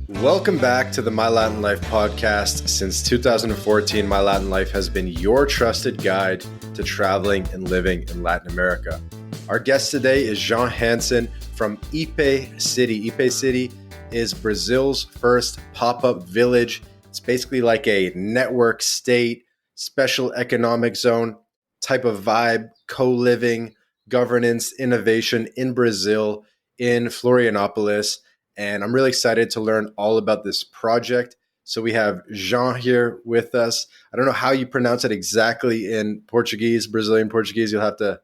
Welcome back to the My Latin Life podcast. Since 2014, My Latin Life has been your trusted guide to traveling and living in Latin America. Our guest today is Jean Hansen from Ipê City. Ipê City is Brazil's first pop-up village. It's basically like a network state, special economic zone type of vibe, co-living, governance, innovation in Brazil, in Florianópolis. And I'm really excited to learn all about this project. So we have Jean here with us. I don't know how you pronounce it exactly in Portuguese, Brazilian Portuguese. You'll have to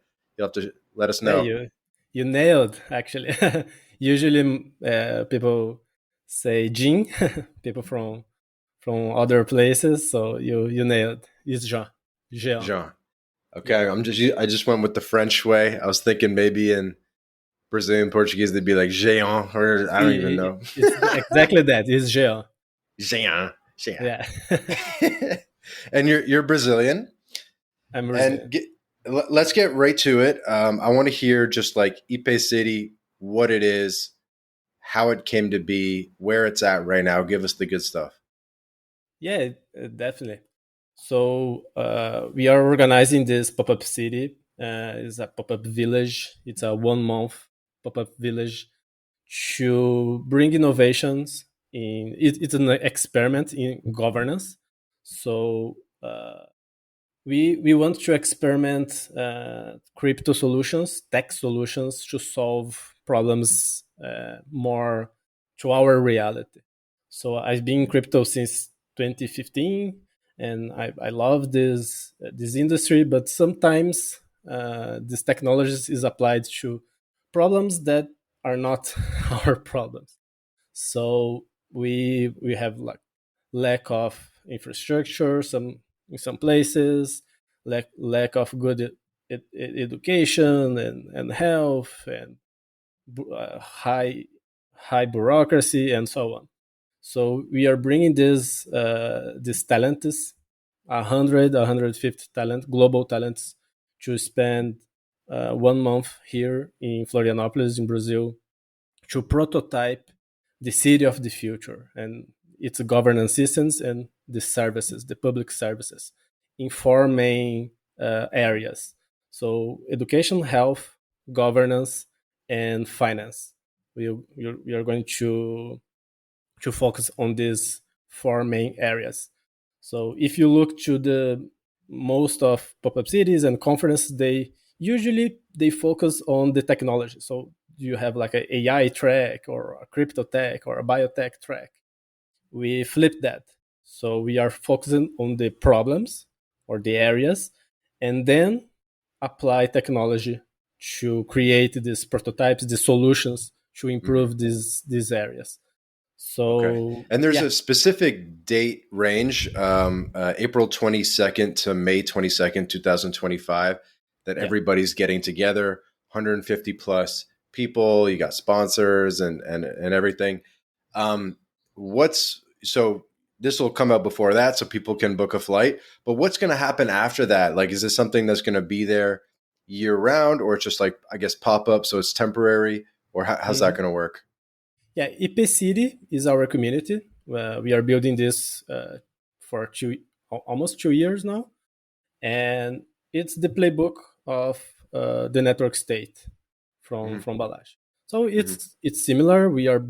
let us Yeah, know. you nailed actually. Usually, people say Jin, people from other places. So you nailed. It's Jean. Jean. Jean. Yeah. Okay, I just went with the French way. I was thinking maybe in Brazilian Portuguese they'd be like Jean, or I don't even know. It's exactly that. It's Jean. Jean. Jean. Yeah. And you're Brazilian. I'm And Brazilian. let's get right to it. I want to hear just like Ipê City, what it is, how it came to be, where it's at right now. Give us the good stuff. Yeah, definitely. So we are organizing this pop-up city. It's a pop-up village. It's a 1 month pop-up village to bring innovations in. It's an experiment in governance. So we want to experiment crypto solutions, tech solutions to solve problems more to our reality. So I've been in crypto since 2015, and I love this industry. But sometimes this technology is applied to problems that are not our problems. So we have like lack of infrastructure in some places, lack of good education and health, and high bureaucracy and so on. So we are bringing these talents, 150 global talents, to spend 1 month here in Florianópolis in Brazil to prototype the city of the future and its governance systems and the services, the public services, in four main areas. So education, health, governance, and finance. We are going to focus on these four main areas. So if you look to the most of pop-up cities and conferences, they focus on the technology. So you have like an AI track or a crypto tech or a biotech track. We flip that. So we are focusing on the problems or the areas, and then apply technology to create these prototypes, the solutions to Mm-hmm. improve these areas. Okay. So And there's yeah, a specific date range, April 22nd to May 22nd, 2025, that yeah. everybody's getting together, 150 plus people. You got sponsors and everything. Um, what's so this will come out before that so people can book a flight, but what's going to happen after that? Like, is this something that's going to be there year round, or it's just like, I guess, pop up? So it's temporary, or how's that Mhm. going to work? Yeah, Ipê City is our community. We are building this for almost 2 years now, and it's the playbook of the network state Mm-hmm. from Balaj. So Mm-hmm. it's similar. We are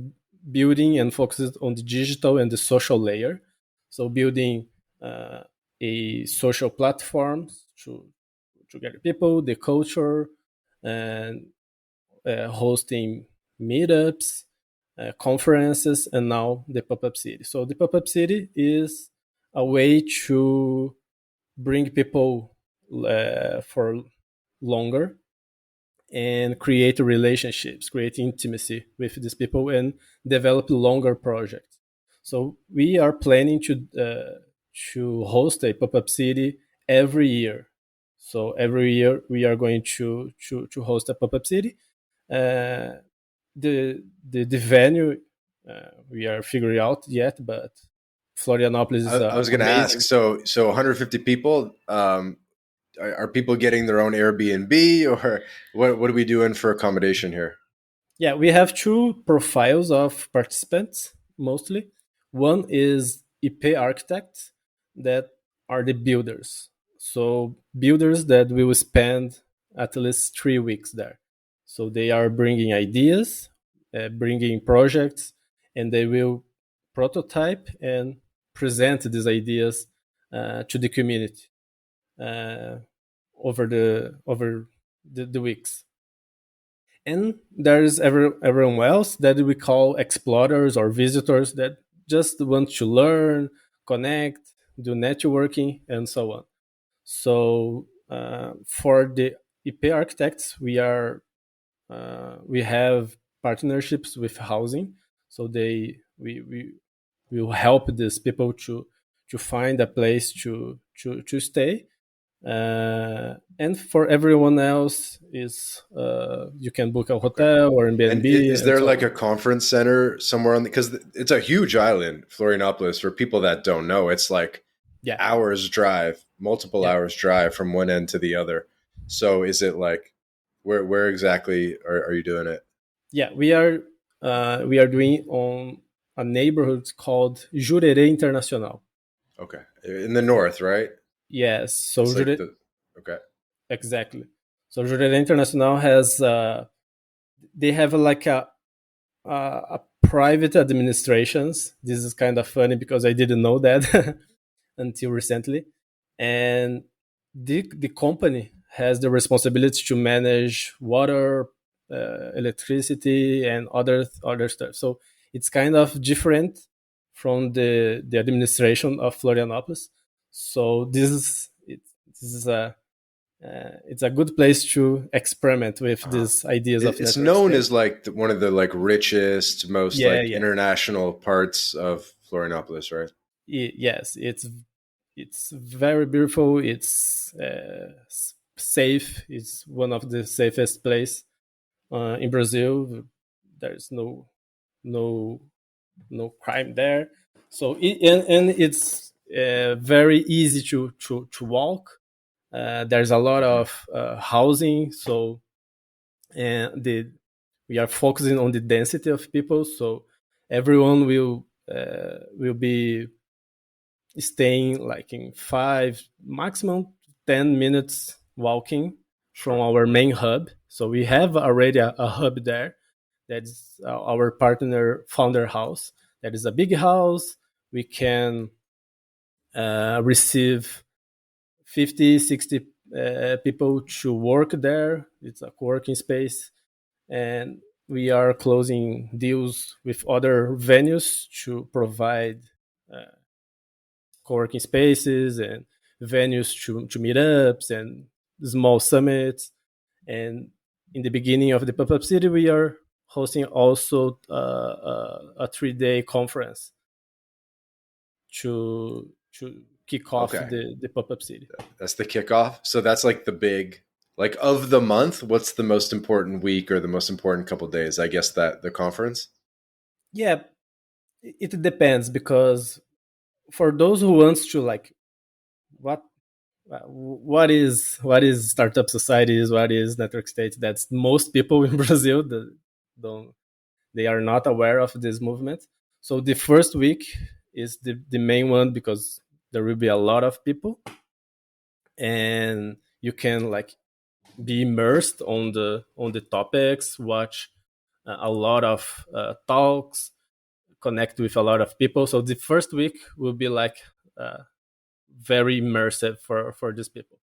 building and focused on the digital and the social layer. So building uh, a social platform to get people, the culture, and hosting meetups, conferences, and now the pop-up city. So the pop-up city is a way to bring people for longer and create relationships, create intimacy with these people, and develop longer projects. So we are planning to host a pop-up city every year. So every year we are going to host a pop-up city. Uh, the venue we are figuring out yet, but Florianopolis is I was going to ask. amazing. So 150 people. Are people getting their own Airbnb, or what are we doing for accommodation here? Yeah, we have two profiles of participants. mostly. One is Ipê architects that are the builders. So builders that will spend at least 3 weeks there. So they are bringing ideas, bringing projects, and they will prototype and present these ideas to the community uh, over the weeks. And there's everyone else that we call explorers or visitors that just want to learn, connect, do networking, and so on. So for the IP architects, we have partnerships with housing, so we will help these people to find a place to stay. And for everyone else is you can book a Okay. hotel or And Airbnb is and there so like on. a conference center somewhere on because it's a huge island, Florianópolis. For people that don't know, it's like Yeah, hours drive, multiple yeah, hours drive from one end to the other. So is it like where exactly are you doing it? yeah. We are doing on a neighborhood called Jurerê Internacional. Okay, in the north, right? Yes, so It's like the okay, exactly. So Jurerê Internacional has they have like a private administrations. This is kind of funny because I didn't know that until recently, and the company has the responsibility to manage water, electricity, and other stuff. So it's kind of different from the administration of Florianopolis. So this is a it's a good place to experiment with uh, these ideas of it's network known state. as like one of the like richest, most Yeah, like yeah. international parts of Florianópolis, right? Yes, it's very beautiful. It's safe. It's one of the safest place in Brazil. There's no no crime there. So and it's very easy to walk. There's a lot Hmm. of housing. So and the we are focusing on the density of people. So everyone will be staying like in 5 maximum 10 minutes walking from Sure. our main hub. So we have already a hub there. That's our partner founder house. That is a big house. We can receive 50, 60 people to work there. It's a co-working space. And we are closing deals with other venues to provide uh, co-working spaces and venues to meetups and small summits. And in the beginning of the pop-up city, we are hosting also a 3-day conference to kick off Okay, the pop-up city. that's the kickoff. So that's like the big like of the month. What's the most important week or the most important couple days? I guess that the conference. Yeah, it depends because for those who wants to like what what is startup societies, what is network states, that's most people in Brazil that don't they are not aware of this movement. So the first week is the main one because there will be a lot of people and you can like be immersed on the topics, watch a lot of talks, connect with a lot of people. So the first week will be like uh, very immersive for these people.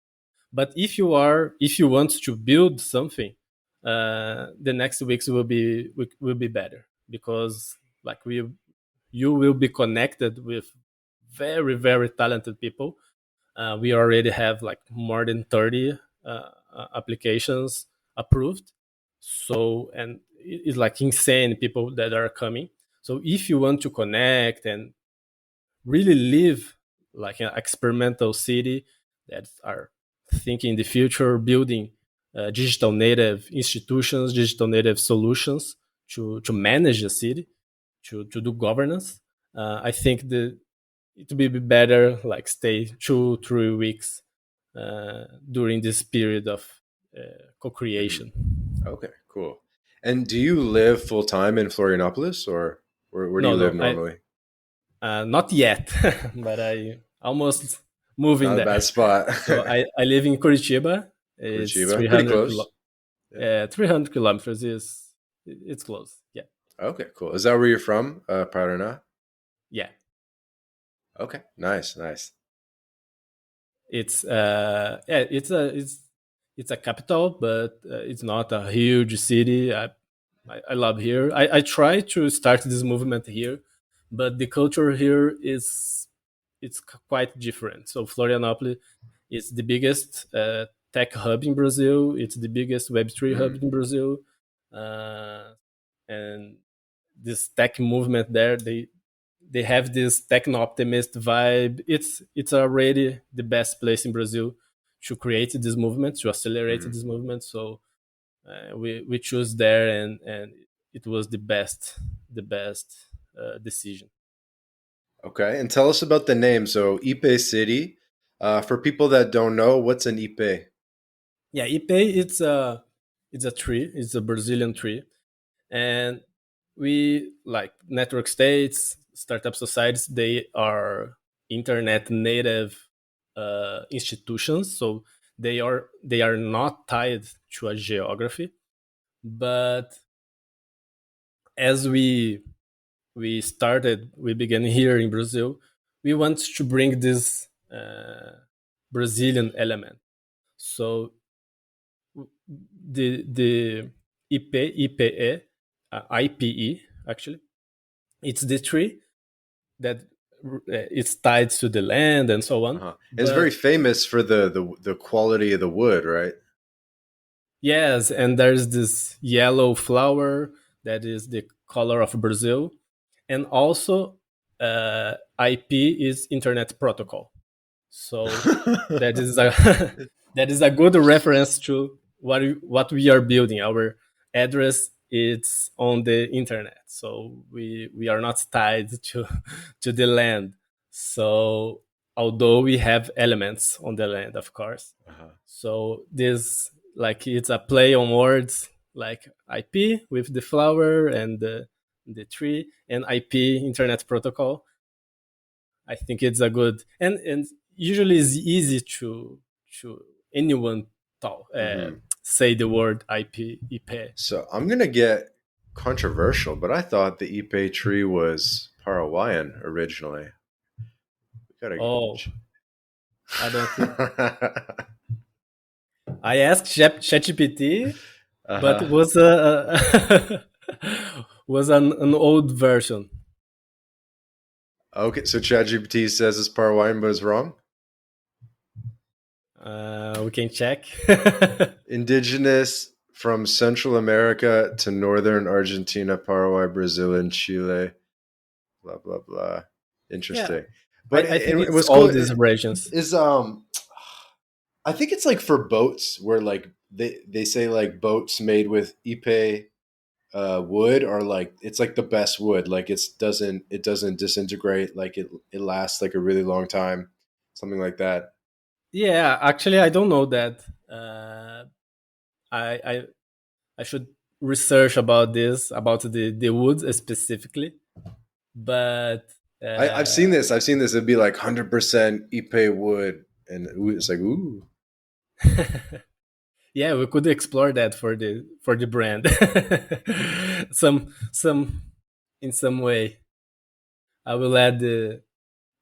But if you want to build something, the next weeks will be better because like we you will be connected with very talented people. We already have like more than 30 applications approved. So and it's like insane people that are coming. So if you want to connect and really live like an experimental city that are thinking the future, building digital native institutions, digital native solutions to manage the city, to do governance. I think it will be better like stay 2 3 weeks during this period of Hmm. co-creation. Okay, cool. And do you live full time in Florianopolis or Where do you No, live no, normally? not yet, but I almost moving Not a bad there. spot. So I live in Curitiba. It's Curitiba, pretty close. Yeah. 300 kilometers is it's close. Yeah, Okay, cool. Is that where you're from, Paraná? yeah. Okay, nice, nice. It's yeah, it's a capital, but it's not a huge city. I love here. I try to start this movement here, but the culture here is quite different. So Florianópolis is the biggest tech hub in Brazil. It's the biggest Web3 hub Mm, in Brazil, uh, and this tech movement there, they have this techno optimist vibe. It's already the best place in Brazil to create this movement, to accelerate mm. this movement. So we choose there, and it was the best decision. Okay, and tell us about the name. So Ipê City. For people that don't know, what's an Ipê? Yeah, Ipê it's a tree. It's a Brazilian tree, and we like network states, startup societies. They are internet native institutions, so they are not tied to a geography. But as we began here in Brazil, we want to bring this Brazilian element. So the IPE, IPE actually, it's the tree that it's tied to the land and so on. Uh-huh. It's very But famous for the quality of the wood, right? yes, and there's this yellow flower that is the color of Brazil, and also IP is Internet Protocol. So that is a that is a good reference to what we are building. Our address is on the internet, so we are not tied to to the land. So although we have elements on the land, of course, Uh-huh. so this like it's a play on words, like IP with the flower and the tree, and IP Internet Protocol. I think it's a good, and usually it's easy to anyone talk Hmm. say the word IP. So I'm gonna get controversial, but I thought the Ipe tree was Paraguayan originally. We gotta. Oh, I don't think I asked ChatGPT, but it Uh-huh. was a was an old version. Okay, so ChatGPT says it's Paraguayan, but it's wrong. We can check. Indigenous from Central America to northern Argentina, Paraguay, Brazil, and Chile. Blah blah blah. Yeah, Interesting. But I think it it's was all cool. these regions. Is I think it's like for boats where like they say like boats made with Ipe wood are like it's like the best wood. Like it doesn't disintegrate. Like it lasts like a really long time. Something like that. Yeah, actually, I don't know that. I I I should research about this, about the woods specifically. But I've uh, seen this. I've seen this. It'd be like 100% Ipe wood, and it's like ooh. yeah, we could explore that for the brand. Some in some way. I will add the.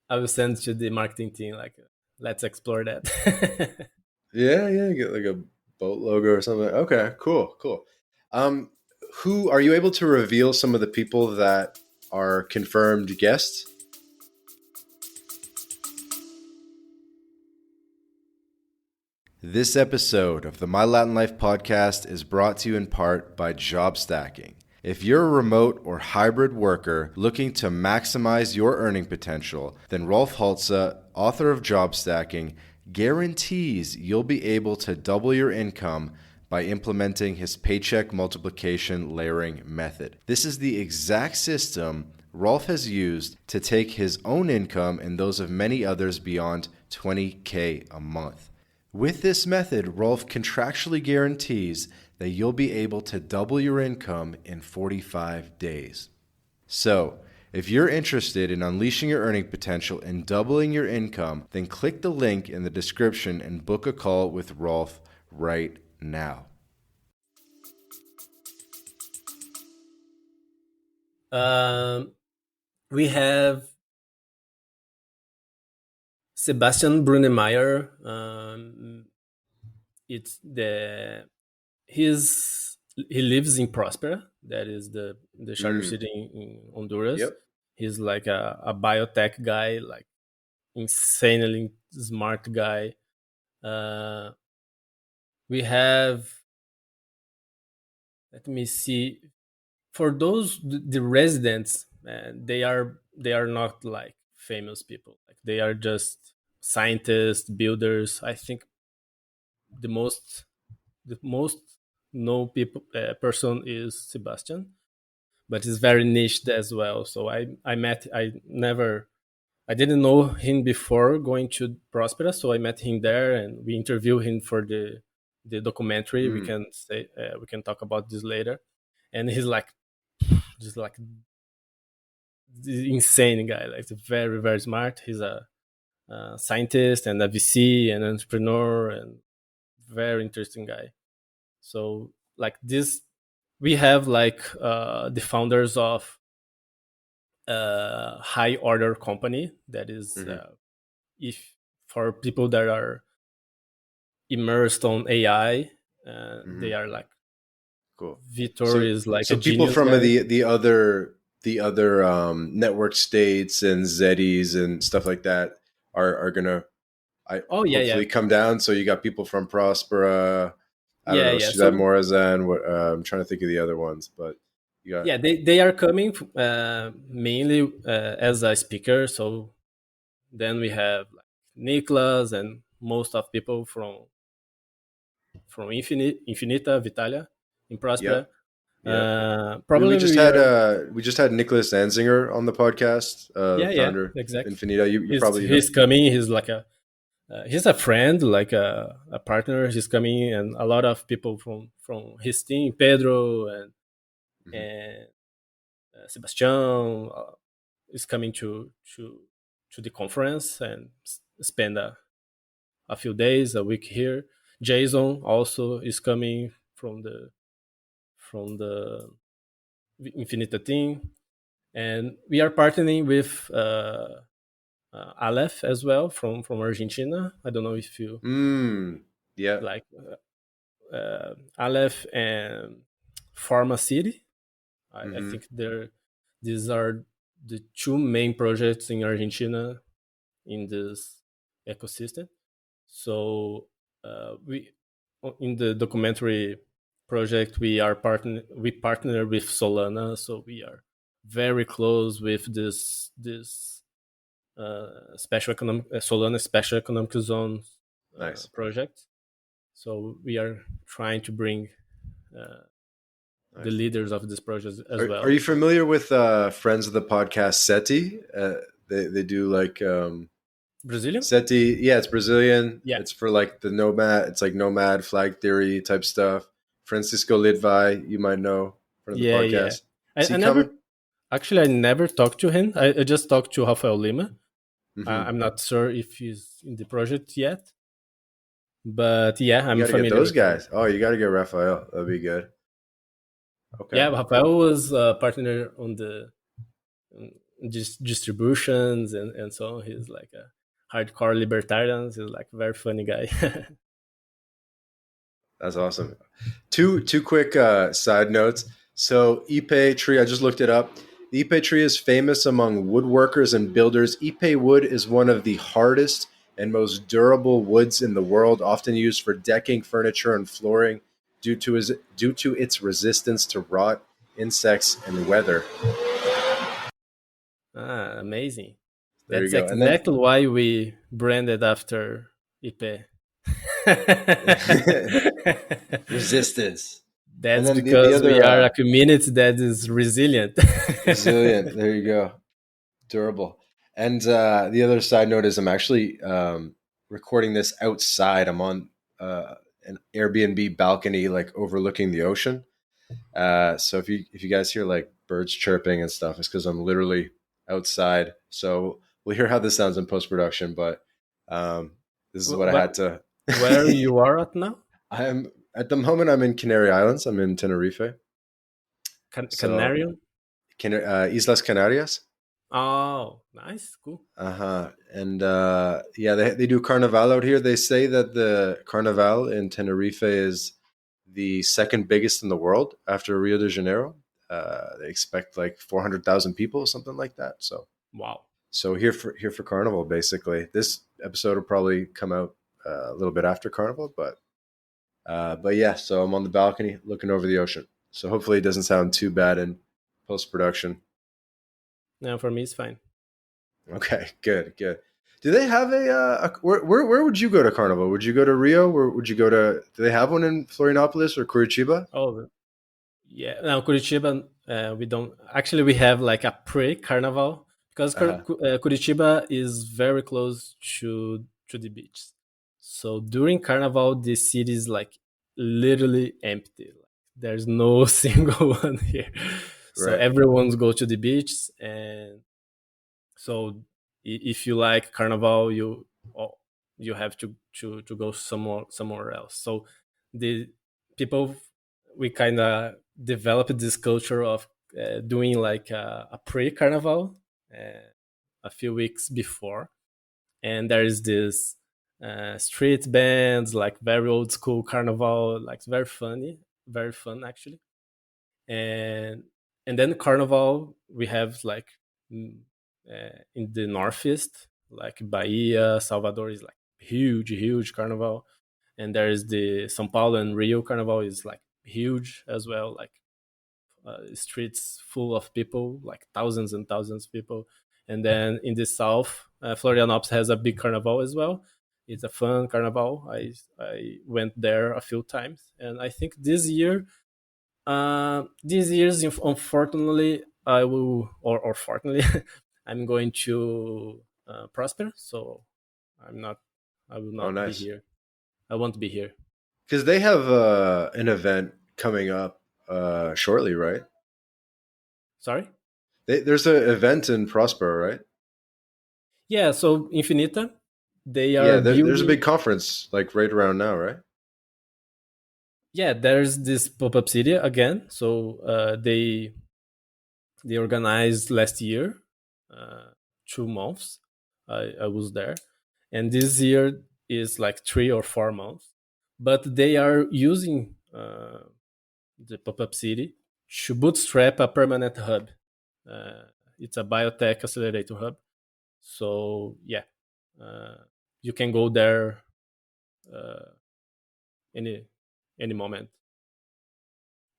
I will send to the marketing team. Like, let's explore that. Yeah, yeah. Get like a boat logo or something. Okay, cool, cool. Um, who are you able to reveal some of the people that are confirmed guests? This episode of the My Latin Life podcast is brought to you in part by Job Stacking. If you're a remote or hybrid worker looking to maximize your earning potential, then Rolf Haltza, author of Job Stacking, guarantees you'll be able to double your income by implementing his paycheck multiplication layering method. This is the exact system Rolf has used to take his own income and those of many others beyond $20K a month. With this method, Rolf contractually guarantees that you'll be able to double your income in 45 days. So, if you're interested in unleashing your earning potential and doubling your income, then click the link in the description and book a call with Rolf right now. We have Sebastian Brunemeyer. It's the he lives in Prospera. That is the charter city in Honduras. Yep. He's like a biotech guy, like insanely smart guy. We have, let me see, for those the residents, they are not like famous people. Like they are just scientists, builders. I think the most know people person is Sebastian, but he's very niched as well. So I didn't know him before going to Prospera, so I met him there and we interviewed him for the documentary. We can talk about this later. And he's like just like this insane guy, like very very smart. He's a scientist and a VC and entrepreneur and very interesting guy. So like this, we have like the founders of high order company that is if for people that are immersed on AI, they are like Cool. Vitor is like a So people genius from guy. the other network states and Zeddies and stuff like that are gonna Oh yeah, yeah, hopefully come down. So you got people from Prospera. I don't yeah, know, yeah. Ciudad So Morazan. I'm trying to think of the other ones, but you got yeah, they are coming mainly as a speaker. So then we have like Niklas and most of people from Infinita Vitalia in Prospera. yep, yep. We Probably just we had are. Nicholas Anzinger on the podcast, Yeah, yeah, founder exactly. Infinita. You He's probably know. he's coming. He's like he's a friend, like a partner. He's coming, and a lot of people from his team, Pedro and Sebastian, is coming to the conference and spend a few days, a week here. Jason also is coming from the Infinita team, and we are partnering with Aleph as well from Argentina. I don't know if you Yeah. like Aleph and Pharma City. I think these are the two main projects in Argentina in this ecosystem. So we in the documentary project we partner with Solana, so we are very close with this special economic Solana special economic zone Nice. project. So we are trying to bring the Nice. leaders of this project as Are well. you familiar with friends of the podcast SETI? They do like Brazilian? SETI. Yeah, it's Brazilian. Yeah, It's for like the nomad. It's like nomad flag theory type stuff. Francisco Lidvai, you might know, friend of the yeah, yeah. podcast. I, Is he I never coming? actually I never talked to him. I just talked to Rafael Lima. Mm-hmm. I'm not sure if he's in the project yet, but yeah, You I'm got to get familiar those with him. guys. Oh, you got to get Raphael. That'd be good. Okay. Yeah, Rafael was a partner on the distributions and so on. He's like a hardcore libertarian. He's like a very funny guy. That's awesome. Two quick side notes. So Ipê tree, I just looked it up. The Ipê tree is famous among woodworkers and builders. Ipê wood is one of the hardest and most durable woods in the world, often used for decking, furniture, and flooring due to its resistance to rot, insects, and weather. Amazing. There you That's go. And then exactly why we branded after Ipê. resistance. And That's then the because we other are a community that is resilient. resilient. There you go. Durable. And the other side note is I'm actually recording this outside. I'm on an Airbnb balcony, like overlooking the ocean. So if you guys hear like birds chirping and stuff, it's because I'm literally outside. So we'll hear how this sounds in post production. But um, this is what I Where, had to. where you are at now? I am at the moment. I'm in Canary Islands. I'm in Tenerife. So Canarium? Islas Canarias. Oh, nice, cool. Uh-huh. And yeah, they do Carnival out here. They say that the Carnival in Tenerife is the second biggest in the world after Rio de Janeiro. They expect like 400,000 people, something like that. So Wow. here for Carnival, basically. This episode will probably come out a little bit after Carnival, but yeah. So I'm on the balcony looking over the ocean. So hopefully it doesn't sound too bad in post production. No, for me it's fine. Okay, good. Do they have where would you go to Carnival? Would you go to Rio? Or would you go to? Do they have one in Florianópolis or Curitiba? Oh, yeah. Now Curitiba, we don't actually. We have like a pre-carnival because Uh-huh. Curitiba is very close to the beach. So during carnival, the city is like literally empty. Like, there's no single one here. So Right. everyone's go to the beach, and so if you like carnival, oh, you have to go somewhere else. So the people, we kind of developed this culture of doing like a pre-carnival a few weeks before, and there is this street bands, like very old school carnival, like very fun actually. And and then carnival we have like mm, in the northeast, like Bahia, Salvador is like huge carnival. And there is the São Paulo and Rio carnival is like huge as well, like streets full of people, like thousands and thousands of people. And then in the south, Florianópolis has a big carnival as well. It's a fun carnival. I went there a few times, and I think this year's unfortunately I will, or fortunately, I'm going to prosper. So I'm not. I will Oh, not be nice. here. I won't be here. Because they have an event coming up shortly, right? Sorry. There's an event in Prospero, right? Yeah. So Infinita, they are Yeah, there's a building. big conference like right around now, right? Yeah, there's this pop-up city again. So they organized last year, 2 months. I was there, and this year is like 3 or 4 months. But they are using the pop-up city to bootstrap a permanent hub. Uh, it's a biotech accelerator hub. So yeah, uh, you can go there uh, any moment.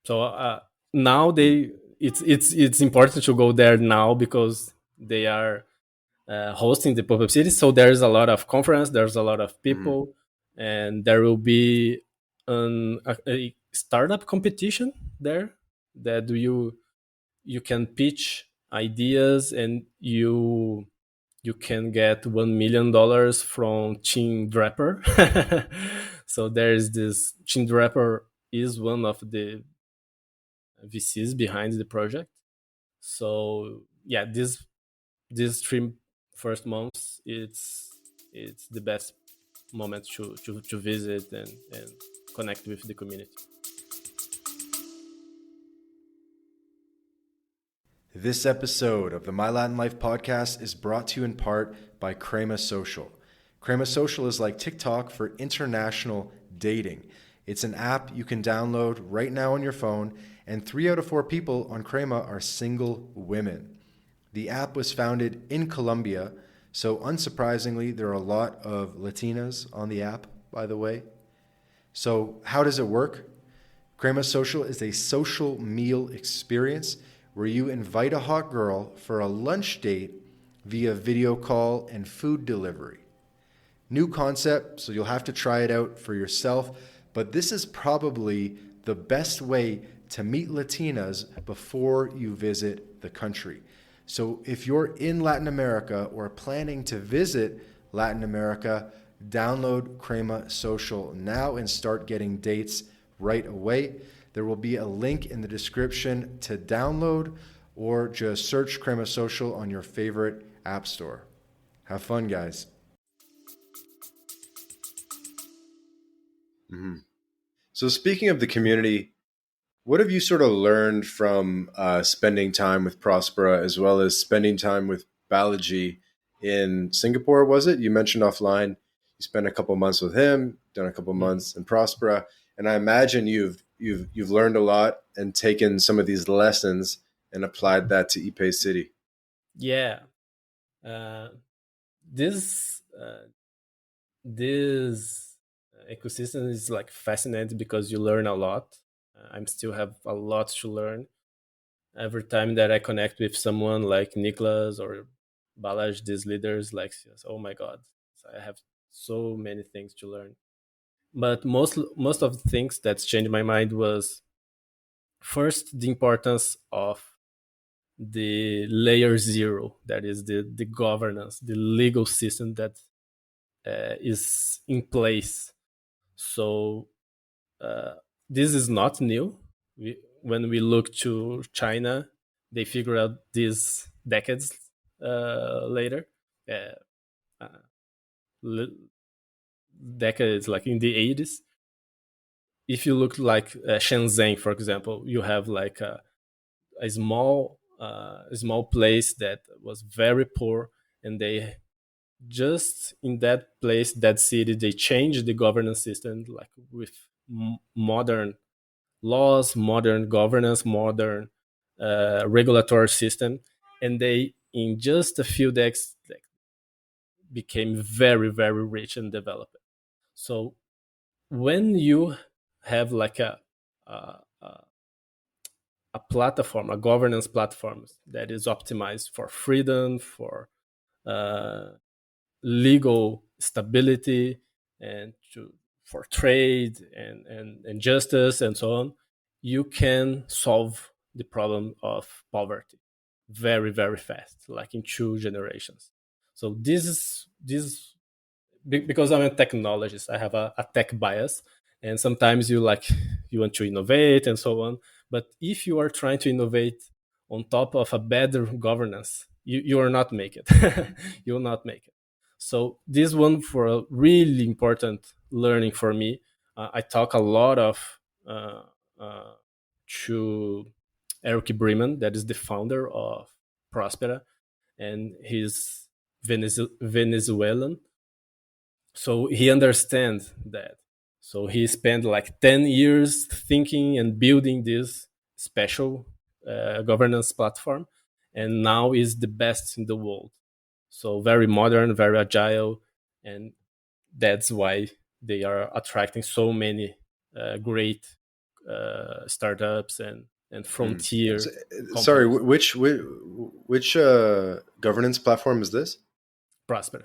So now it's important to go there now because they are hosting the pop-up city. So there's a lot of conference, there's a lot of Hmm. people, and there will be a startup competition there that you can pitch ideas, and you can get $1 million from Team Draper. So there's this Team Draper is one of the VCs behind the project. So yeah, these 3 first months, it's the best moment to visit and connect with the community. This episode of the My Latin Life podcast is brought to you in part by Crema Social. Crema Social is like TikTok for international dating. It's an app you can download right now on your phone, and 3 out of 4 people on Crema are single women. The app was founded in Colombia, so unsurprisingly, there are a lot of Latinas on the app, by the way. So, how does it work? Crema Social is a social meal experience where you invite a hot girl for a lunch date via video call and food delivery. New concept, so you'll have to try it out for yourself, but this is probably the best way to meet Latinas before you visit the country. So if you're in Latin America or planning to visit Latin America, download Crema Social now and start getting dates right away. There will be a link in the description to download, or just search Crema Social on your favorite app store. Have fun, guys. Mm-hmm. So speaking of the community, what have you sort of learned from spending time with Prospera as well as spending time with Balaji in Singapore? Was it you mentioned offline? You spent a couple months with him, done a couple months in Prospera, and I imagine you've learned a lot and taken some of these lessons and applied that to Ipê City. Yeah, this ecosystem is like fascinating because you learn a lot. I'm still have a lot to learn every time that I connect with someone like Niklas or Balaj, these leaders. Like, oh my god, I have so many things to learn. But most of the things that's changed my mind was first the importance of the layer zero, that is the governance, the legal system that is in place. So this is not new. When we look to China, they figure out this decades later, uh, decades like in the 80s. If you look like Shenzhen, for example, you have like a small place that was very poor, and they just in that place, that city, they changed the governance system like with modern laws, modern governance, modern regulatory system, and they in just a few decades like, became very very rich and developed. So when you have like a, a platform, a governance platform that is optimized for freedom, for uh, legal stability, and for trade and justice and so on, you can solve the problem of poverty very very fast, like in 2 generations. So this because I'm a technologist, I have a tech bias, and sometimes you want to innovate and so on. But if you are trying to innovate on top of a better governance, you are not make it. You will not make it. So this one for a really important learning for me. I talk a lot of uh, to Eric Bremen, that is the founder of Prospera, and he's Venezuelan, so he understands that. So he spent like 10 years thinking and building this special governance platform, and now is the best in the world. So very modern, very agile, and that's why they are attracting so many great startups and frontier Sorry, companies. which governance platform is this? Prospera.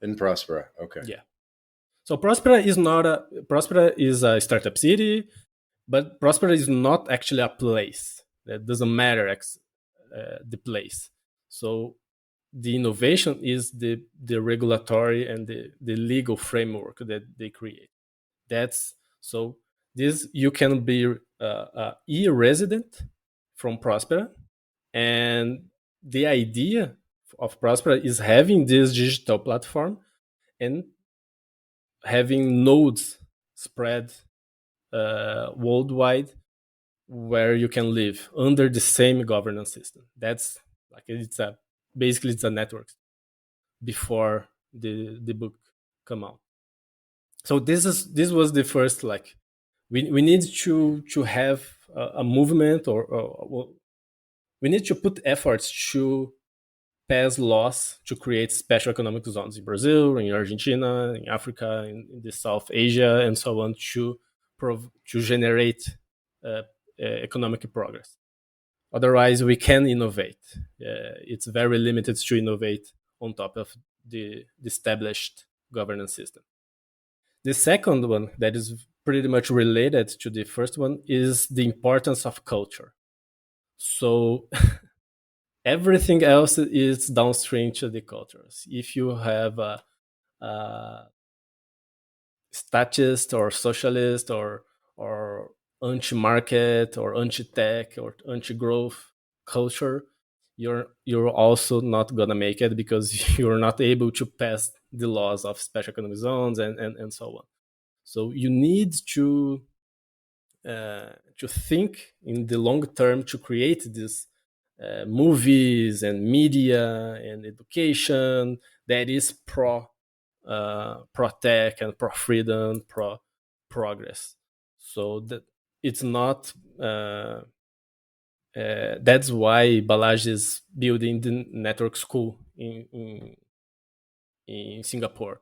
In Prospera. Okay. Yeah. So Prospera is a startup city, but Prospera is not actually a place. That doesn't matter the place. So the innovation is the regulatory and the legal framework that they create. That's so this you can be e-resident from Prospera, and the idea of Prospera is having this digital platform and having nodes spread worldwide where you can live under the same governance system. That's like it's a network before the book come out. So this was the first like we need to have a movement or we need to put efforts to pass laws to create special economic zones in Brazil, in Argentina, in Africa, in the South Asia, and so on to generate economic progress. Otherwise, we can innovate. It's very limited to innovate on top of the established governance system. The second one that is pretty much related to the first one is the importance of culture. So everything else is downstream to the cultures. If you have a statist or socialist or anti-market or anti-tech or anti-growth culture, you're also not gonna make it, because you're not able to pass the laws of special economic zones and so on. So you need to think in the long term to create these movies and media and education that is pro tech and pro freedom, pro progress. So that it's not. That's why Balaj is building the network school in Singapore.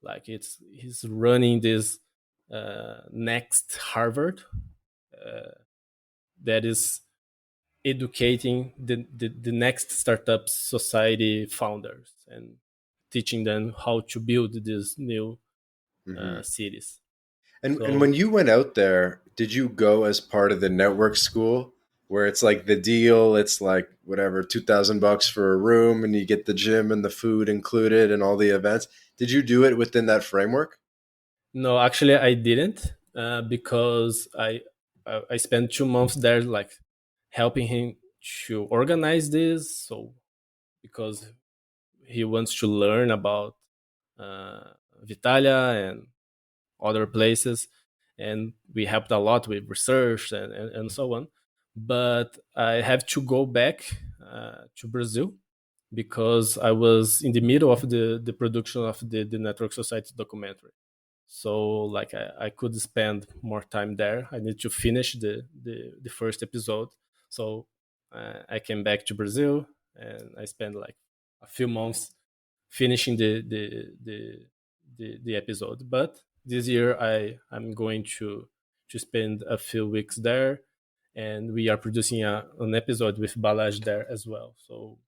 Like he's running this next Harvard that is educating the next startup society founders and teaching them how to build these new Hmm. cities. And when So you went out there, did you go as part of the network school where it's like the deal, it's like whatever, $2,000 for a room and you get the gym and the food included and all the events? Did you do it within that framework? no, actually I didn't, because I spent 2 months there, like helping him to organize this. So because he wants to learn about uh, Vitalia and other places, and we helped a lot with research and so on. But I have to go back to Brazil, because I was in the middle of the production of the Network Society documentary. So like I could spend more time there. I need to finish the first episode. So I came back to Brazil, and I spent like a few months finishing the episode. But this year I'm going to spend a few weeks there, and we are producing an episode with Balaj there as well. So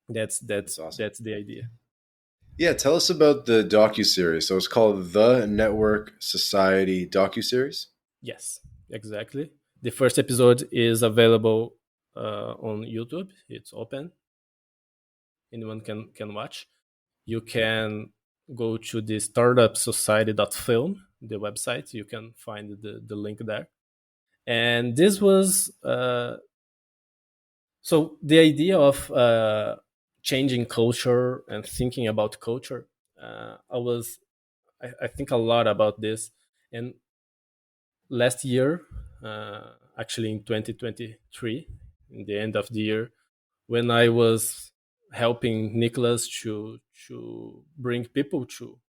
that's That's that's awesome. that's the idea. Yeah, tell us about the docuseries. So it's called The Network Society docuseries. Yes, exactly. The first episode is available on YouTube. It's open. Anyone can watch. You can go to the startupsociety.film, the website. You can find the link there. And this was so the idea of changing culture and thinking about culture. I think a lot about this. And last year, actually in 2023, in the end of the year, when I was helping Nicholas to bring people to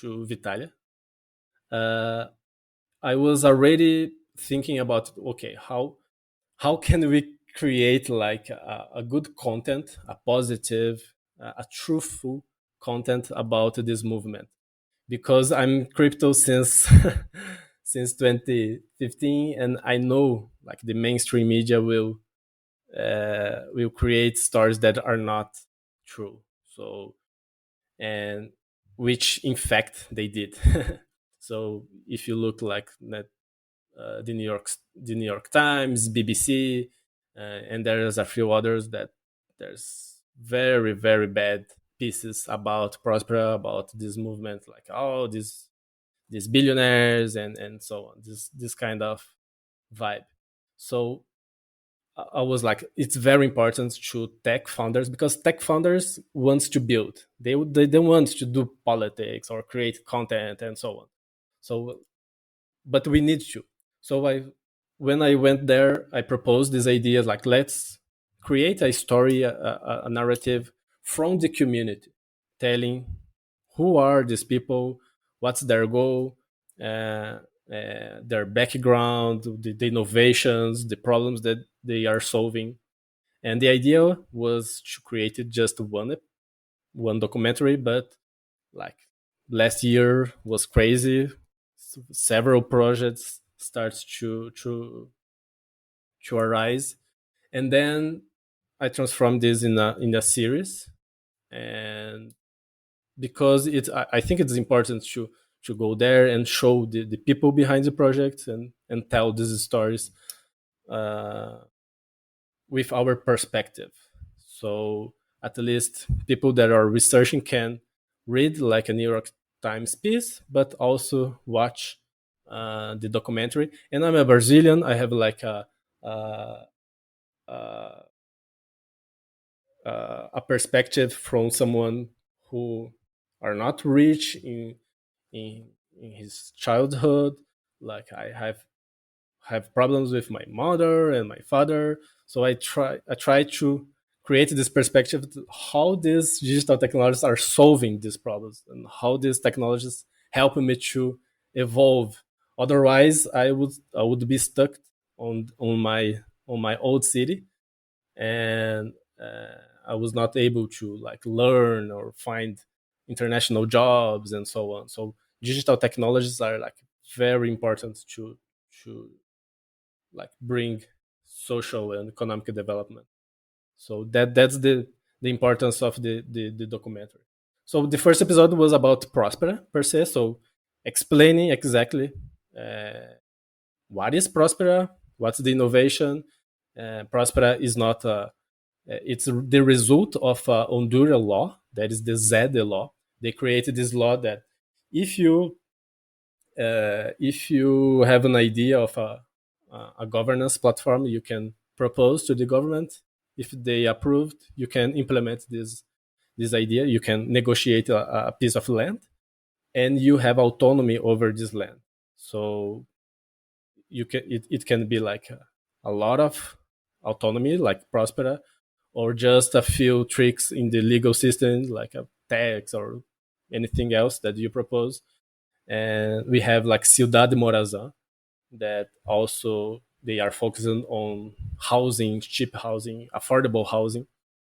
to Vitalia, uh, I was already thinking about, okay, how can we create like a good content, a positive, a truthful content about this movement, because I'm crypto since since 2015, and I know like the mainstream media will create stories that are not true. So, and which in fact they did. So if you look like the New York Times, BBC, and there's a few others that there's very very bad pieces about Prospera, about this movement, like oh these billionaires and so on. This kind of vibe. So I was like, it's very important to tech founders, because tech founders wants to build. They don't want to do politics or create content and so on. So, but we need to. So when I went there, I proposed this idea like, let's create a story, a narrative from the community, telling who are these people, what's their goal, their background, the innovations, the problems that they are solving. And the idea was to create it just one documentary, but like last year was crazy. Several projects starts to arise, and then I transformed this in a series. And because I think it's important to go there and show the people behind the project and tell these stories uh, with our perspective. So at least people that are researching can read like a New York Times piece, but also watch the documentary. And I'm a Brazilian. I have like a, a, a perspective from someone who are not rich in in his childhood. Like I have problems with my mother and my father, so I try to create this perspective how these digital technologies are solving these problems and how these technologies help me to evolve. Otherwise I would be stuck on my old city, and I was not able to like learn or find international jobs and so on. So digital technologies are like very important to like bring social and economic development. So that's the importance of the documentary. So the first episode was about Prospera per se, so explaining exactly what is Prospera, what's the innovation. Prospera is not a it's the result of a Honduran law, that is the ZEDE law. They created this law that if you have an idea of a governance platform, you can propose to the government. If they approved, you can implement this idea. You can negotiate a piece of land, and you have autonomy over this land. So it can be like a lot of autonomy, like Prospera, or just a few tricks in the legal system, like a tax or anything else that you propose. And we have like Ciudad de Morazan, that also they are focusing on housing, cheap housing, affordable housing.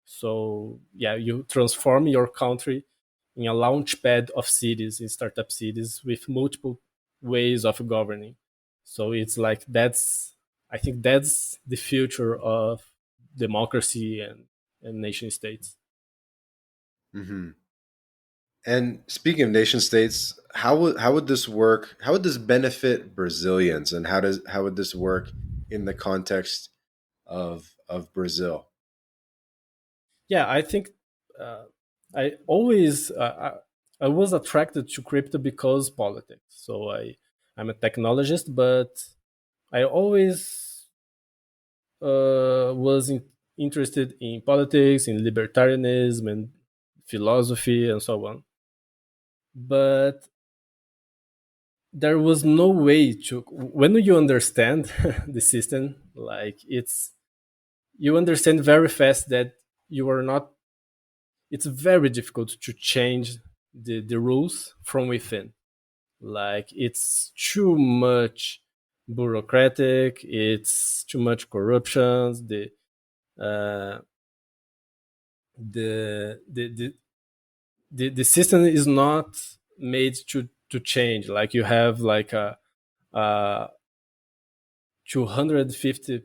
So yeah, you transform your country in a launch pad of cities, in startup cities with multiple ways of governing. So it's like I think that's the future of democracy and nation states. Hmm. And speaking of nation states, how would this work? How would this benefit Brazilians, and how would this work in the context of Brazil? Yeah, I think uh, I was attracted to crypto because politics. So I'm a technologist, but I always interested in politics, in libertarianism, and philosophy, and so on. But there was no way to when you understand the system, like you understand very fast that you are not it's very difficult to change the rules from within. Like it's too much bureaucratic, it's too much corruption. Uh, the system is not made to change. Like you have like a 250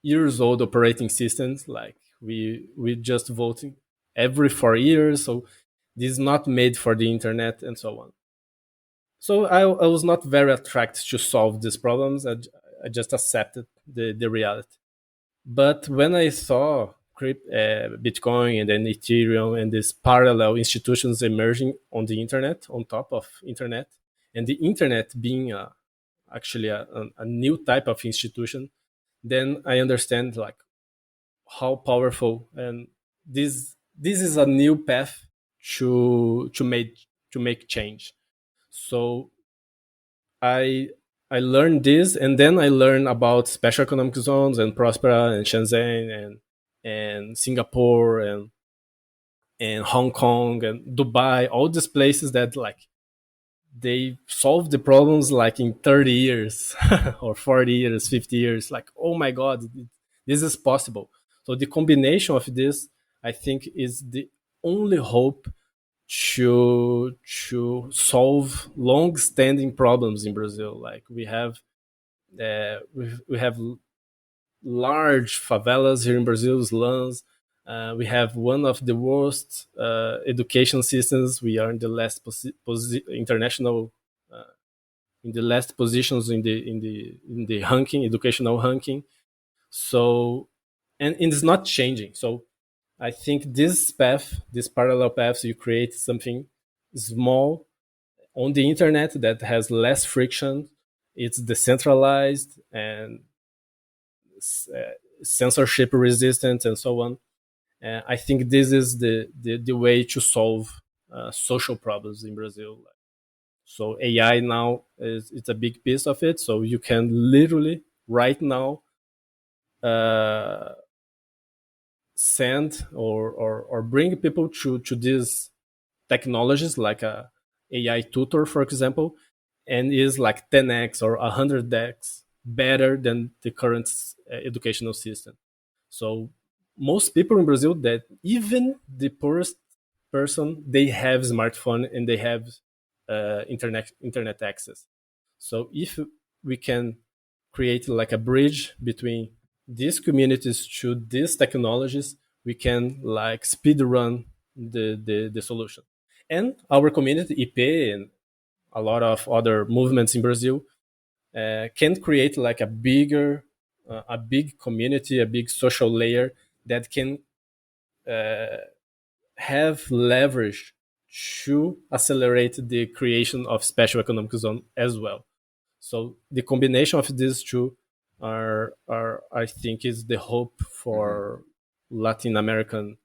years old operating systems. Like we just voting every 4 years, so this is not made for the internet and so on. So I was not very attracted to solve these problems. I just accepted the reality. But when I saw Bitcoin and then Ethereum and these parallel institutions emerging on the internet, on top of internet, and the internet being actually a new type of institution, then I understand like how powerful and this is a new path to make change. So I I learned this, and then I learned about special economic zones and Prospera and Shenzhen and Singapore and Hong Kong and Dubai, all these places that like they solve the problems like in 30 years or 40 years, 50 years. Like, oh my God, this is possible. So the combination of this, I think, is the only hope to solve long-standing problems in Brazil. Like we have large favelas here in Brazil, slums. We have one of the worst education systems. We are in the last international in the last positions in the ranking, educational ranking. So and it's not changing. So I think this path, this parallel paths, you create something small on the internet that has less friction, it's decentralized and censorship resistant and so on. I think this is the way to solve social problems in Brazil. So AI now is it's a big piece of it. So you can literally right now uh, send or bring people to these technologies like a AI tutor, for example, and is like 10x or 100x better than the current educational system. So most people in Brazil, that even the poorest person, they have smartphone and they have internet access. So if we can create like a bridge between these communities to these technologies, we can like speed run the solution. And our community, IP, and a lot of other movements in Brazil can create like a big community, a big social layer that can uh, have leverage to accelerate the creation of special economic zone as well. So the combination of these two are I think is the hope Mm-hmm. for Latin American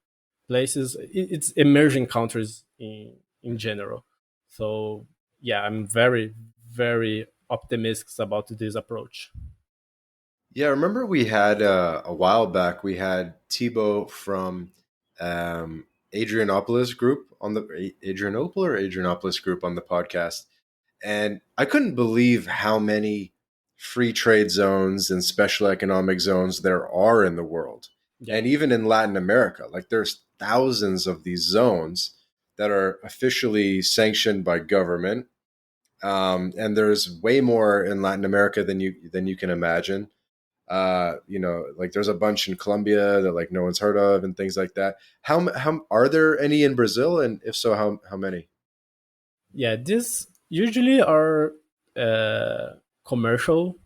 places. It's emerging countries in general. So yeah, I'm very optimistic about this approach. Yeah, I remember we had a while back. We had Thibaut from um, Adrianopolis group on the Adrianopolis group on the podcast, and I couldn't believe how many free trade zones and special economic zones there are in the world, Yeah, and even in Latin America. Like there's thousands of these zones that are officially sanctioned by government, and there's way more in Latin America than you can imagine. Like there's a bunch in Colombia that like no one's heard of and things like that. How are there any in Brazil? And if so, how many? yeah. These usually are uh, commercial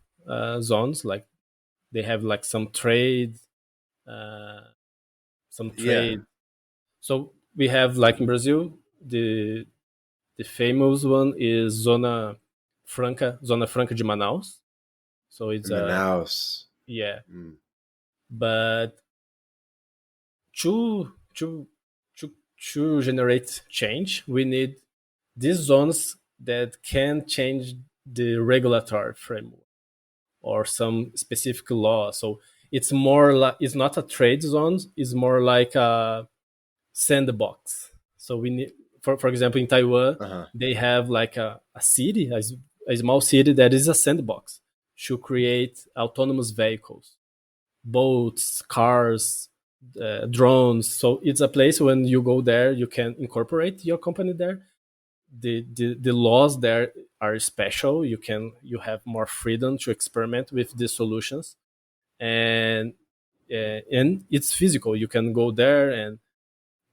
zones. Like they have like uh, some Yeah, trade. So we have like in Brazil the famous one is Zona Franca de Manaus. So it's in a Manaus. yeah, Mm. but to to to generate change, we need these zones that can change the regulatory framework or some specific law. So it's more like it's not a trade zone; it's more like a sandbox. So we need, for example, in Taiwan, Uh-huh. they have like a city, a small city that is a sandbox to create autonomous vehicles, boats, cars, drones. So it's a place when you go there, you can incorporate your company there. The laws there are special. You have more freedom to experiment with the solutions, and and it's physical. You can go there and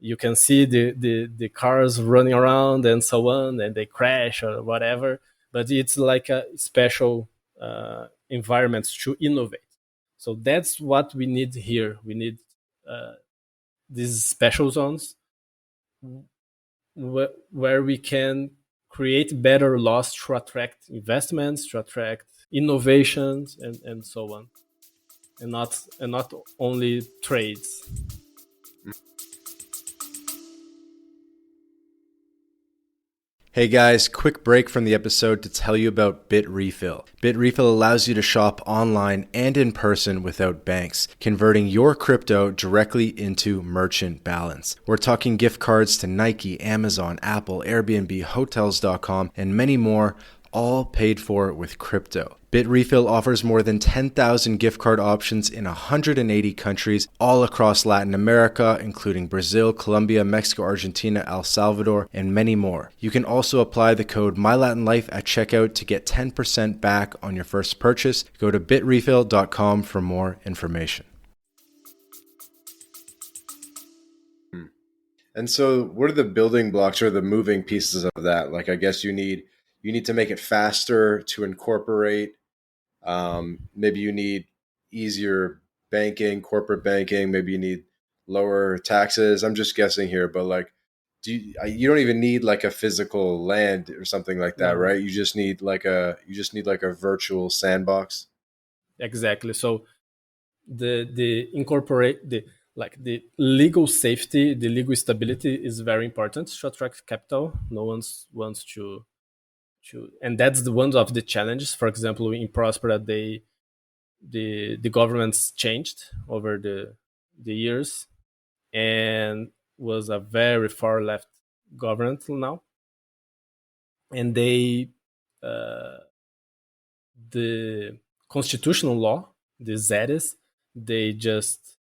you can see the cars running around and so on, and they crash or whatever. But it's like a special environment to innovate. So that's what we need here. We need uh, these special zones where we can create better laws to attract investments, to attract innovations, and so on, and not only trades. Hey guys, quick break from the episode to tell you about BitRefill. BitRefill allows you to shop online and in person without banks, converting your crypto directly into merchant balance. We're talking gift cards to Nike, Amazon, Apple, Airbnb, Hotels.com, and many more, all paid for with crypto. BitRefill offers more than 10,000 gift card options in 180 countries all across Latin America, including Brazil, Colombia, Mexico, Argentina, El Salvador, and many more. You can also apply the code MyLatinLife at checkout to get 10% back on your first purchase. Go to bitrefill.com for more information. And so what are the building blocks or the moving pieces of that? Like I guess you need to make it faster to incorporate. Maybe you need easier banking, corporate banking. Maybe you need lower taxes. I'm just guessing here, but like, you don't even need like a physical land or something like that, No, right? You just need like a virtual sandbox. exactly. So the incorporate the like the legal safety, the legal stability is very important to attract capital. No one's wants and that's the one of the challenges. For example, in Prospera, the governments changed over the years and was a very far left government now, and they uh, the constitutional law, the ZEDES, they just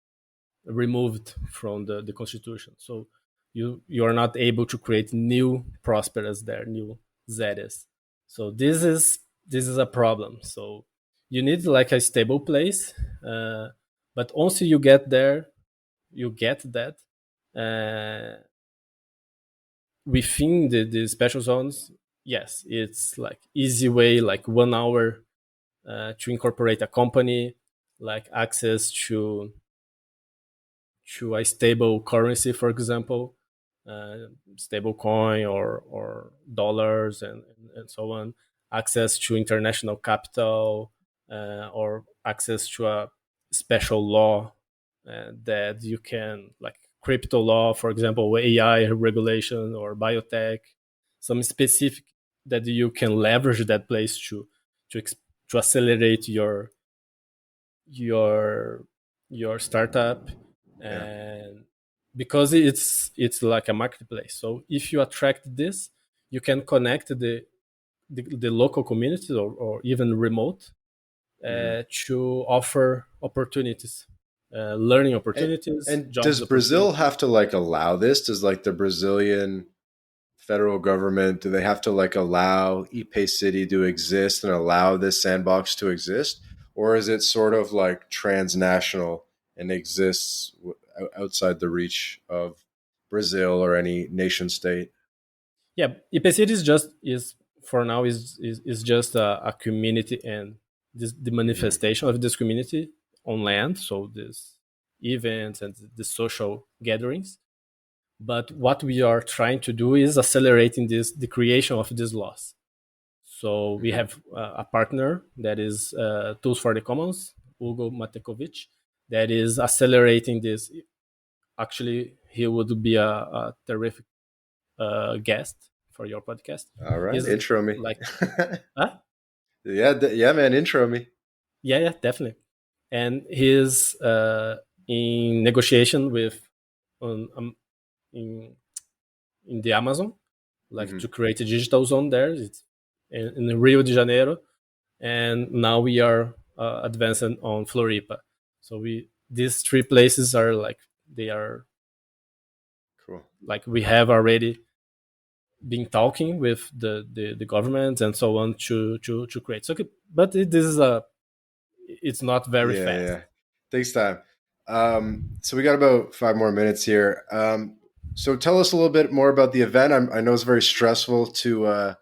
removed from the constitution. So you are not able to create new prosperous there, new ZEDES. So this is a problem. So you need like a stable place, but once you get there, you get that. Uh, Within the special zones, yes, it's like easy way, like 1 hour to incorporate a company, like access to a stable currency, for example, stable coin or dollars and so on, access to international capital, or access to a special law that you can, like crypto law, for example, AI regulation or biotech, some specific that you can leverage that place to, to accelerate your your startup, Yeah. and because it's like a marketplace. So if you attract this, you can connect the local communities, or even remote, Hmm. to offer opportunities, learning And, opportunities, and jobs does Brazil opportunities. have to like allow this? Does like the Brazilian federal government, do they have to like allow Ipê City to exist and allow this sandbox to exist, or is it sort of like transnational and exists outside the reach of Brazil or any nation state? Yeah, IPCity is for now is just a community, and the Hmm. manifestation of this community on land. So this events and the social gatherings. But what we are trying to do is accelerating this the creation of these laws. So we Hmm. have a partner that is Tools for the Commons, Hugo Matekovic, that is accelerating this. Actually, he would be a terrific guest for your podcast. All right, He's intro me. like, huh? Yeah, yeah, man, intro me. Yeah, yeah, definitely. And he's in negotiation with on in the Amazon, like Hmm. to create a digital zone there. It's in Rio de Janeiro, and now we are advancing on Floripa. So we these three places are like they are Cool. like we have already been talking with the government and so on to create. So, but this is a it's not very Yeah, fast. yeah. Takes time. So we got about 5 more minutes here. So tell us a little bit more about the event. I know it's very stressful to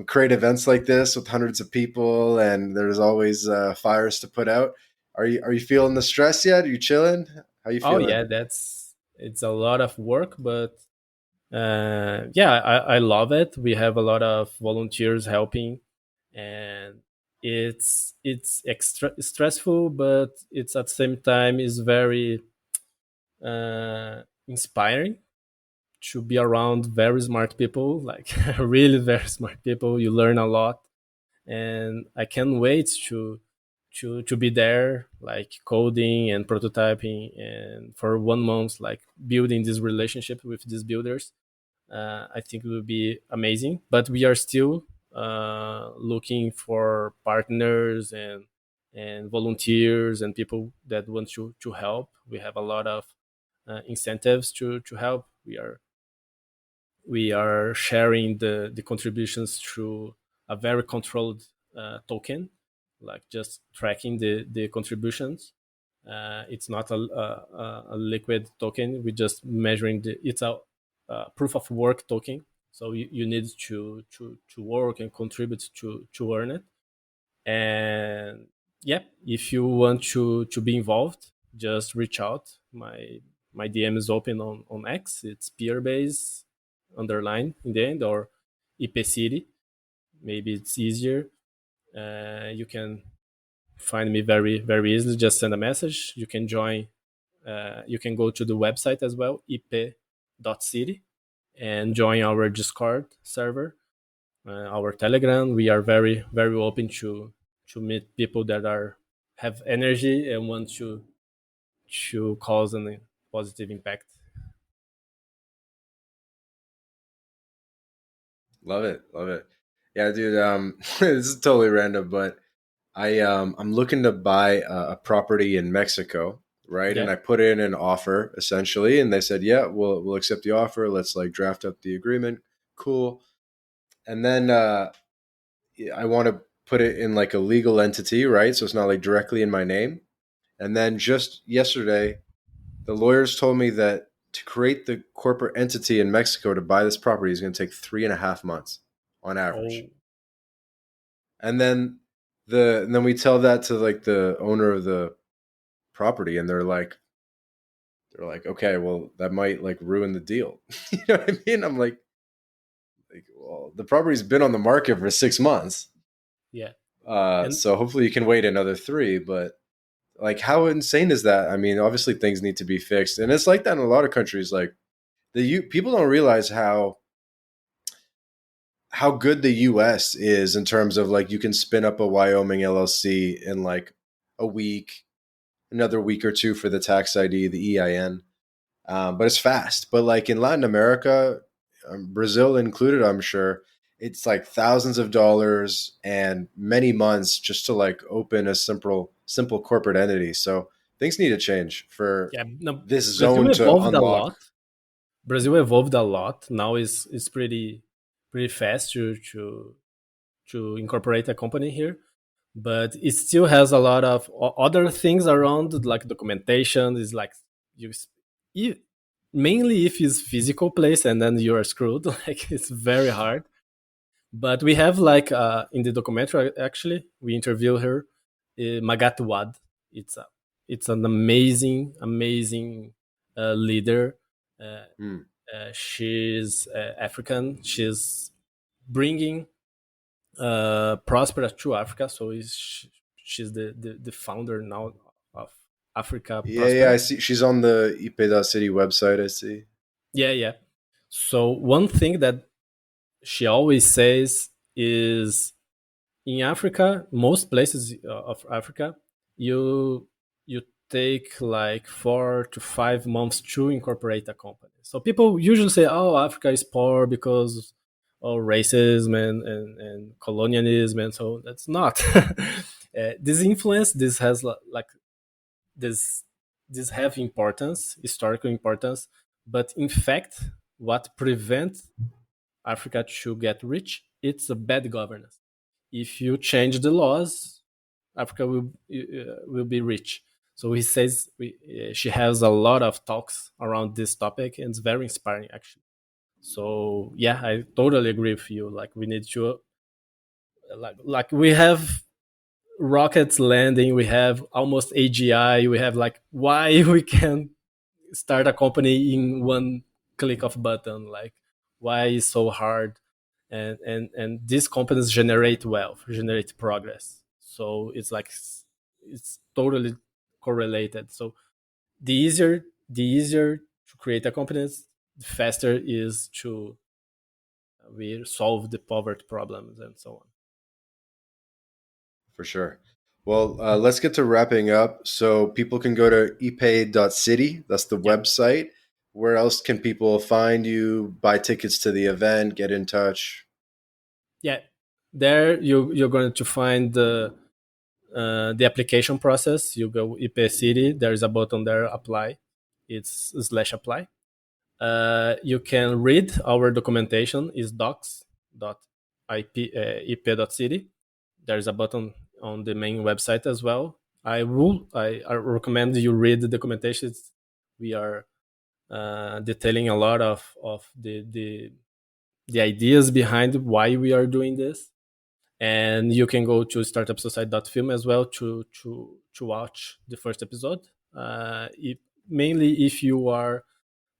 create events like this with hundreds of people, and there's always fires to put out. Are you feeling the stress yet? Are you chilling? How you Oh feeling? yeah, it's a lot of work, but yeah, I love it. We have a lot of volunteers helping, and it's extra stressful, but it's at the same time is very inspiring to be around very smart people, like really very smart people. You learn a lot, and I can't wait to be there, like coding and prototyping, and for 1 month, like building this relationship with these builders. I think it will be amazing. But we are still looking for partners and volunteers and people that want to help. We have a lot of incentives to help. We are sharing the contributions through a very controlled token, like just tracking the contributions. It's not a liquid token. We just measuring it's a proof of work token. So you need to work and contribute to earn it. And yeah, if you want to be involved, just reach out. my DM is open on X. It's peerbase underline in the end, or Ipê City. Maybe it's easier. You can find me very very easily. Just send a message. You can join. You can go to the website as well, ipê.city, and join our Discord server, our Telegram. We are very very open to meet people that are have energy and want to cause a positive impact. Love it, love it. Yeah, dude. This is totally random, but I'm looking to buy a property in Mexico, right? And Yeah. I put in an offer essentially, and they said, "Yeah, we'll accept the offer. Let's like draft up the agreement." Cool. And then I want to put it in like a legal entity, right? So it's not like directly in my name. And then just yesterday, the lawyers told me that to create the corporate entity in Mexico to buy this property is going to take 3.5 months on average. Oh, And then we tell that to like the owner of the property, and they're like, okay, well that might like ruin the deal. You know what I mean? I'm like, well, the property's been on the market for 6 months. yeah. And So hopefully you can wait another three, but like how insane is that? I mean, obviously things need to be fixed, and it's like that in a lot of countries. Like people don't realize how good the US is in terms of like you can spin up a Wyoming LLC in like a week, another week or two for the tax ID, the EIN. But it's fast. But like in Latin America, Brazil included, I'm sure, it's like thousands of dollars and many months just to like open a simple corporate entity. So things need to change for yeah, no, this Brazil zone to evolved a unlock. lot. Brazil evolved a lot. Now is pretty fast to incorporate a company here, but it still has a lot of other things around, like documentation. Is like you, you mainly if it's physical place, and then you are screwed. Like it's very hard. But we have like in the documentary, actually we interview her, Magat Wad. It's a it's an amazing leader. Uh, Hmm. she's African. She's bringing Prospera to Africa. So she's the founder now of Africa Yeah, Prospera. I see. She's on the Ipê City website. I see. Yeah, yeah. So one thing that she always says is, in Africa, most places of Africa, you take like 4 to 5 months to incorporate a company. So people usually say, "Oh, Africa is poor because of racism and colonialism," and so that's not. This influence, this has like this this have importance, historical importance, but in fact, what prevents Africa to get rich, it's a bad governance. If you change the laws, Africa will be rich. So he says she has a lot of talks around this topic, and it's very inspiring actually. So yeah, I totally agree with you. Like we need to like we have rockets landing, we have almost AGI, we have like why we can start a company in one click of button. Like why is so hard? And these companies generate wealth, generate progress. So it's like it's totally correlated. So the easier to create a company, the faster is to we solve the poverty problems and so on. For sure. Well, let's get to wrapping up. So people can go to epay.city. That's the Yeah, website. Where else can people find you, buy tickets to the event, get in touch? yeah. There you're going to find the application process. You go Ipê City. There is a button there, apply. It's slash apply. You can read our documentation is docs.ip.city. There's a button on the main website as well. I recommend you read the documentation. We are detailing a lot of the ideas behind why we are doing this. And you can go to startupsociety.film as well to watch the first episode. mainly if you are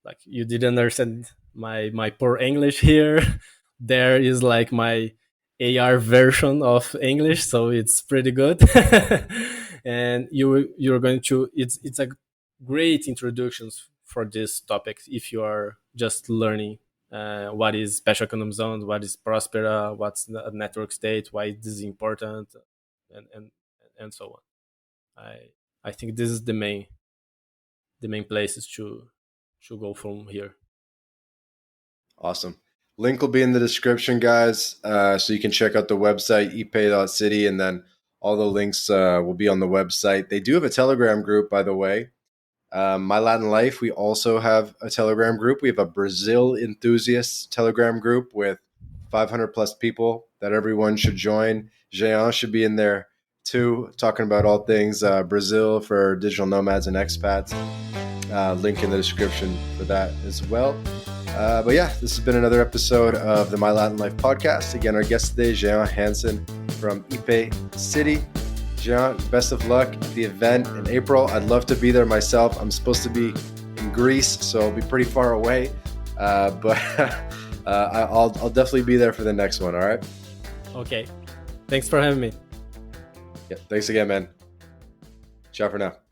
like you didn't understand my poor English here. There is like my AR version of English, so it's pretty good. And you're going to it's a great introductions for this topic if you are just learning what is special economic zones, what is Prospera, what's a network state, why this is important, and so on. I think this is the main places to go from here. Awesome. Link will be in the description, guys, so you can check out the website, ipê.city, and then all the links will be on the website. They do have a Telegram group, by the way. My Latin Life, we also have a Telegram group. We have a Brazil enthusiasts Telegram group with 500 plus people that everyone should join. Jean should be in there too, talking about all things Brazil for digital nomads and expats. Link in the description for that as well. But yeah, this has been another episode of the My Latin Life podcast. Again, our guest today, Jean Hansen from Ipê City. Jean, best of luck at the event in April. I'd love to be there myself. I'm supposed to be in Greece, so I'll be pretty far away. But I'll definitely be there for the next one, all right? Okay. Thanks for having me. Yeah, thanks again, man. Ciao for now.